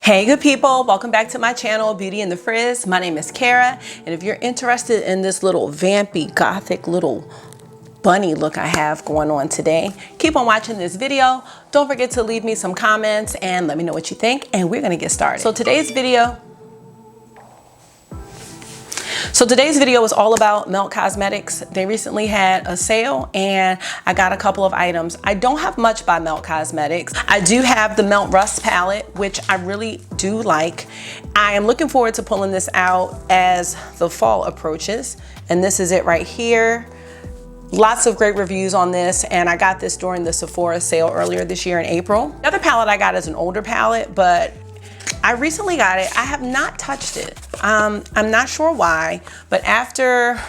Hey good people, welcome back to my channel, Beauty and the Frizz. My name is Kara, and if you're interested in this little vampy, gothic little bunny look I have going on today, keep on watching this video. Don't forget to leave me some comments and let me know what you think, and we're gonna get started. So today's video is all about Melt Cosmetics. They recently had a sale and I got a couple of items. I don't have much by Melt Cosmetics. I do have the Melt Rust palette, which I really do like. I am looking forward to pulling this out as the fall approaches. And this is it right here. Lots of great reviews on this, and I got this during the Sephora sale earlier this year in April. The other palette I got is an older palette, but I recently got it. I have not touched it. I'm not sure why, but after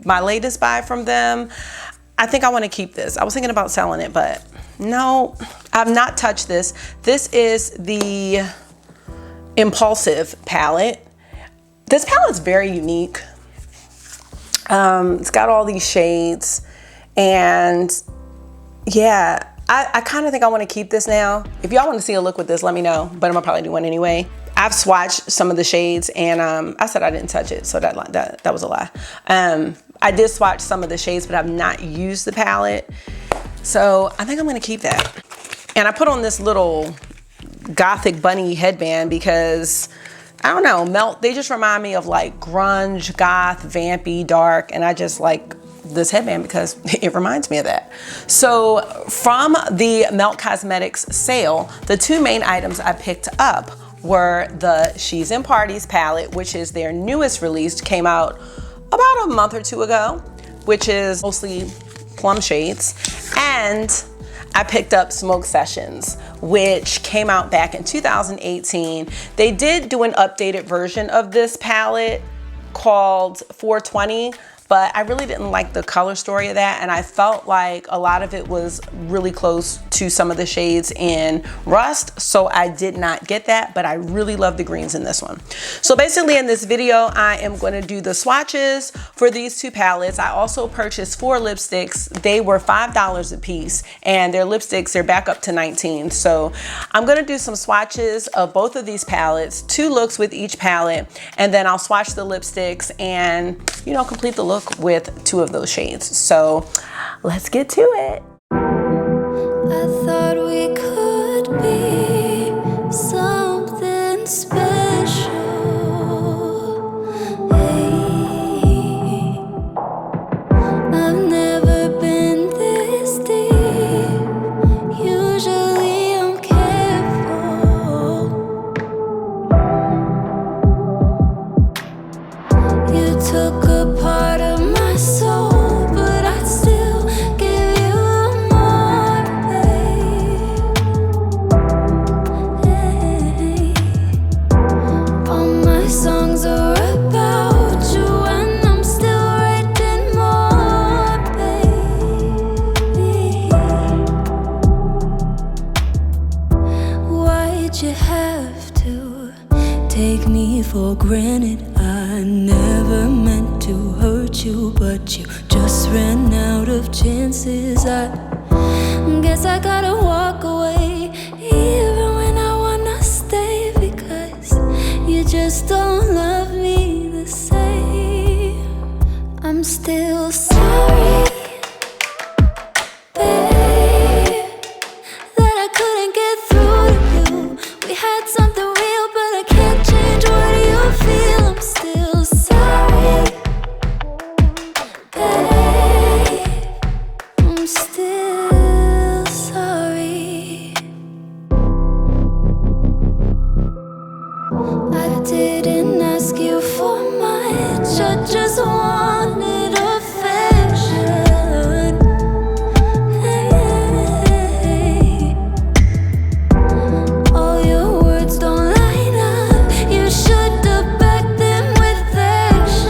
my latest buy from them, I think I want to keep this. I was thinking about selling it, but no, I've not touched this. This is the Impulsive palette. This palette is very unique. It's got all these shades, and yeah, I kind of think I want to keep this now. If y'all want to see a look with this, let me know, but I'm gonna probably do one anyway. I've swatched some of the shades, and I said I didn't touch it, so that was a lie. I did swatch some of the shades, but I've not used the palette, so I think I'm gonna keep that. And I put on this little gothic bunny headband because I don't know, Melt, they just remind me of like grunge, goth, vampy, dark, and I just like this headband because it reminds me of that. So from the Melt Cosmetics sale, the two main items I picked up were the She's in Parties palette, which is their newest release, came out about a month or two ago, which is mostly plum shades. And I picked up Smoke Sessions, which came out back in 2018. They did do an updated version of this palette called 420, but I really didn't like the color story of that, and I felt like a lot of it was really close to some of the shades in Rust, so I did not get that, but I really love the greens in this one. So basically in this video, I am going to do the swatches for these two palettes. I also purchased 4 lipsticks. They were $5 a piece, and their lipsticks are back up to $19. So I'm going to do some swatches of both of these palettes, 2 looks with each palette, and then I'll swatch the lipsticks and, you know, complete the look with 2 of those shades. So let's get to it. I thought we could be something special. Hey, I've never been this deep. Usually I'm careful. You took a part of my soul, but I'd still give you more, babe. All my songs are about you, and I'm still writing more, baby. Why'd you have to take me for granted? I never meant to hurt you, but you just ran out of chances. I guess I gotta walk away, even when I wanna stay, because you just don't love me the same. I'm still sorry, babe, that I couldn't get through to you. We had something real, but I can't change what you feel. I'm still sorry, babe. I'm still sorry. I didn't ask you for much, I just wanted affection. Hey, all your words don't line up. You should have backed them with action.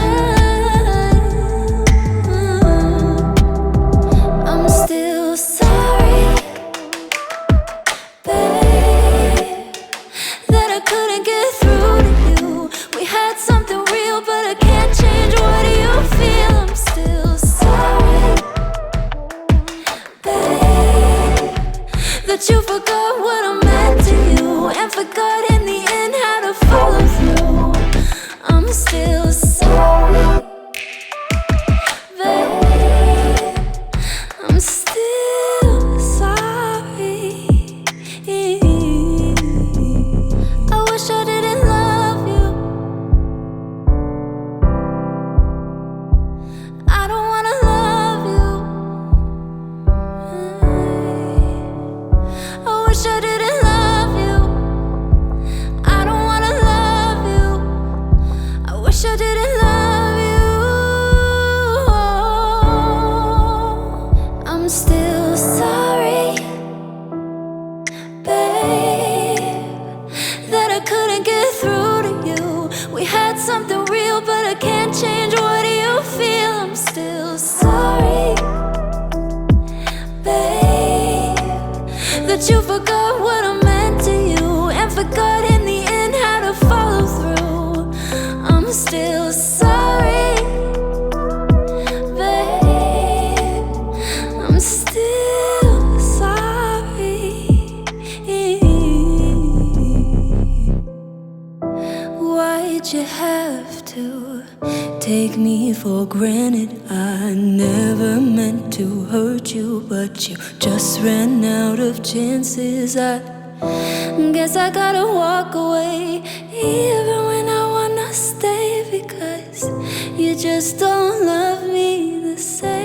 I'm still sorry, babe, that I couldn't get through to you. We had something real, but I can't change what you feel. I'm still sorry, babe, that you forgot what I meant to you, and forgot in the end couldn't get through to you. We had something real, but I can't change what you feel. I'm still sorry, babe, that you forgot what I meant to you, and forgot in the end how to follow through. I'm still sorry, babe, I'm still sorry. Why'd you have to take me for granted? I never meant to hurt you, but you just ran out of chances. I guess I gotta walk away, even when I wanna stay, because you just don't love me the same.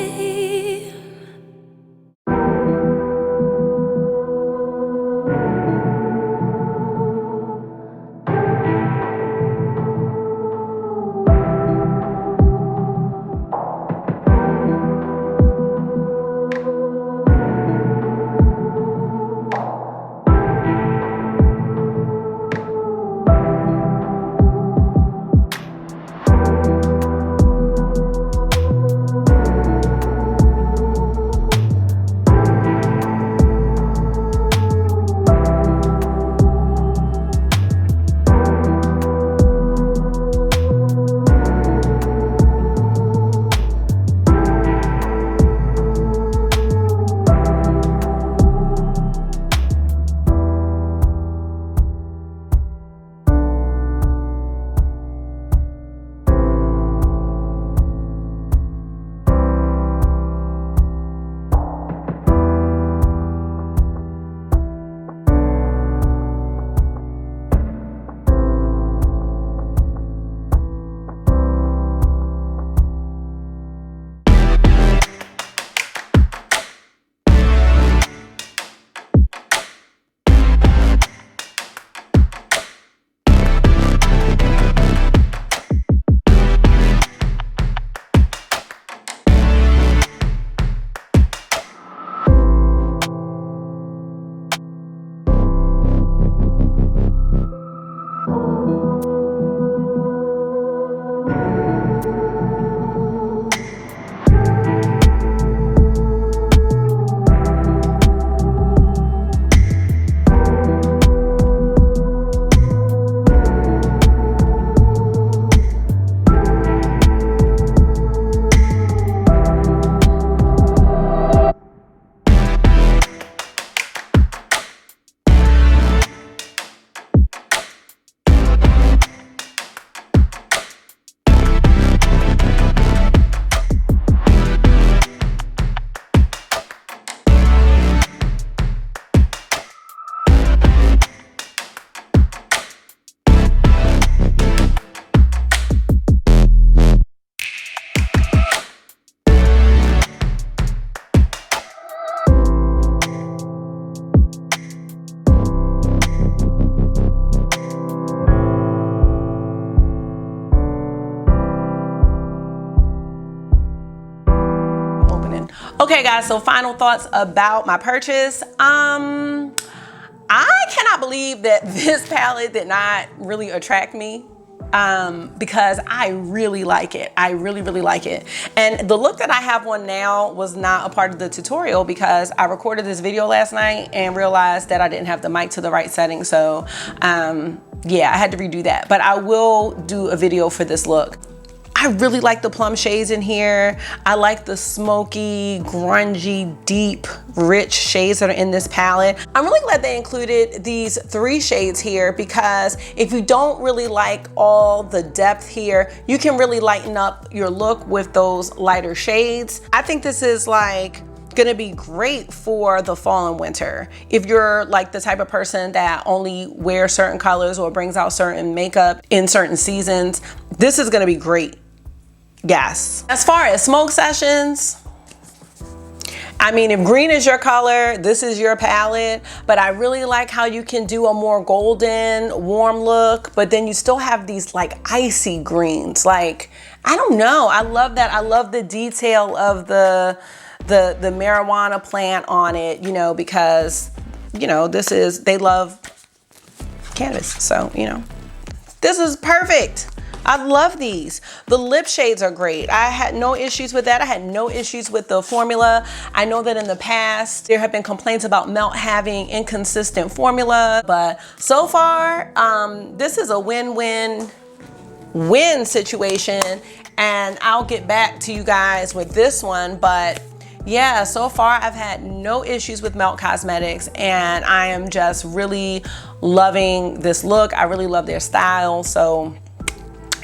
Okay guys, so final thoughts about my purchase. I cannot believe that this palette did not really attract me, because I really like it. I really like it. And the look that I have on now was not a part of the tutorial because I recorded this video last night and realized that I didn't have the mic to the right setting. So yeah, I had to redo that, but I will do a video for this look. I really like the plum shades in here. I like the smoky, grungy, deep, rich shades that are in this palette. I'm really glad they included these 3 shades here, because if you don't really like all the depth here, you can really lighten up your look with those lighter shades. I think this is like gonna be great for the fall and winter. If you're like the type of person that only wears certain colors or brings out certain makeup in certain seasons, this is gonna be great. Yes. As far as smoke sessions, I mean, if green is your color, this is your palette, but I really like how you can do a more golden, warm look, but then you still have these like icy greens. Like, I don't know, I love that. I love the detail of the marijuana plant on it, you know, because, you know, this is, they love canvas. So, you know, this is perfect. I love these. The lip shades are great. I had no issues with that. I had no issues with the formula. I know that in the past, there have been complaints about Melt having inconsistent formula, but so far, this is a win-win situation, and I'll get back to you guys with this one, but yeah, so far I've had no issues with Melt Cosmetics, and I am just really loving this look. I really love their style, so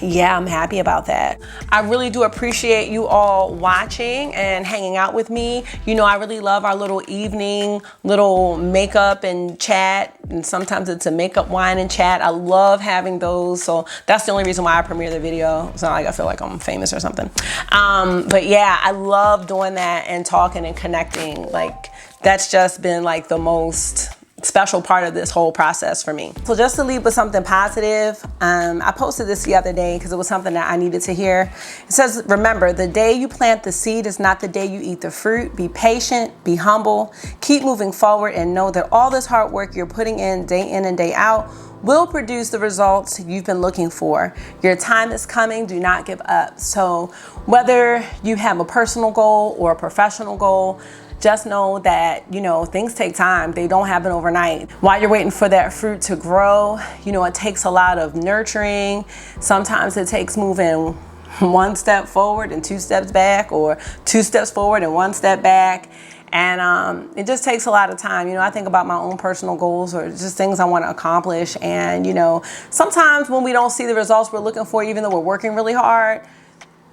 yeah, I'm happy about that. I really do appreciate you all watching and hanging out with me. You know, I really love our little evening, little makeup and chat, and sometimes it's a makeup, wine, and chat. I love having those, so that's the only reason why I premiere the video. It's not like I feel like I'm famous or something. But yeah, I love doing that and talking and connecting. Like, that's just been like the most special part of this whole process for me. So just to leave with something positive, I posted this the other day because it was something that I needed to hear. It says, remember, the day you plant the seed is not the day you eat the fruit. Be patient, be humble, keep moving forward, and know that all this hard work you're putting in and day out will produce the results you've been looking for. Your time is coming, do not give up. So whether you have a personal goal or a professional goal, just know that, you know, things take time. They don't happen overnight. While you're waiting for that fruit to grow, you know, it takes a lot of nurturing. Sometimes it takes moving one step forward and 2 steps back, or 2 steps forward and 1 step back. And it just takes a lot of time. You know, I think about my own personal goals or just things I want to accomplish. And, you know, sometimes when we don't see the results we're looking for, even though we're working really hard,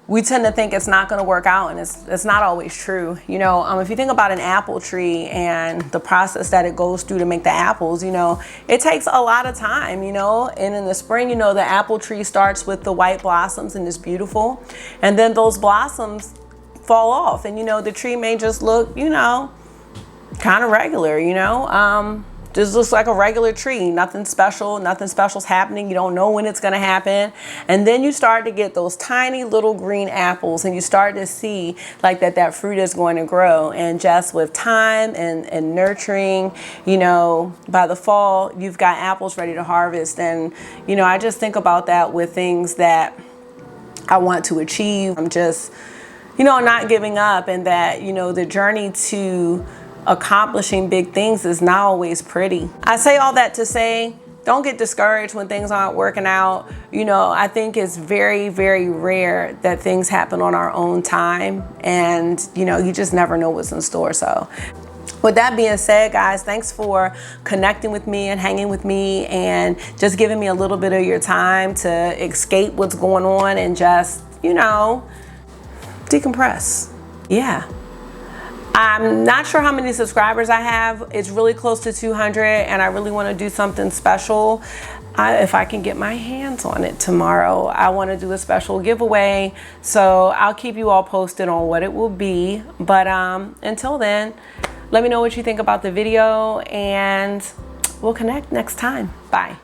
we tend to think it's not going to work out, and it's not always true. You know, if you think about an apple tree and the process that it goes through to make the apples, you know, it takes a lot of time, you know, and in the spring, you know, the apple tree starts with the white blossoms and it's beautiful. And then those blossoms fall off, and, you know, the tree may just look, you know, kind of regular, you know, just looks like a regular tree, nothing special's happening. You don't know when it's gonna happen. And then you start to get those tiny little green apples, and you start to see like that fruit is going to grow. And just with time and nurturing, you know, by the fall, you've got apples ready to harvest. And, you know, I just think about that with things that I want to achieve. I'm just, you know, not giving up, and that, you know, the journey to accomplishing big things is not always pretty. I say all that to say, don't get discouraged when things aren't working out. You know, I think it's very, very rare that things happen on our own time, and, you know, you just never know what's in store. So with that being said, guys, thanks for connecting with me and hanging with me and just giving me a little bit of your time to escape what's going on and just, you know, decompress. Yeah. I'm not sure how many subscribers I have. It's really close to 200, and I really want to do something special. If I can get my hands on it tomorrow, I want to do a special giveaway. So I'll keep you all posted on what it will be. But until then, let me know what you think about the video, and we'll connect next time. Bye.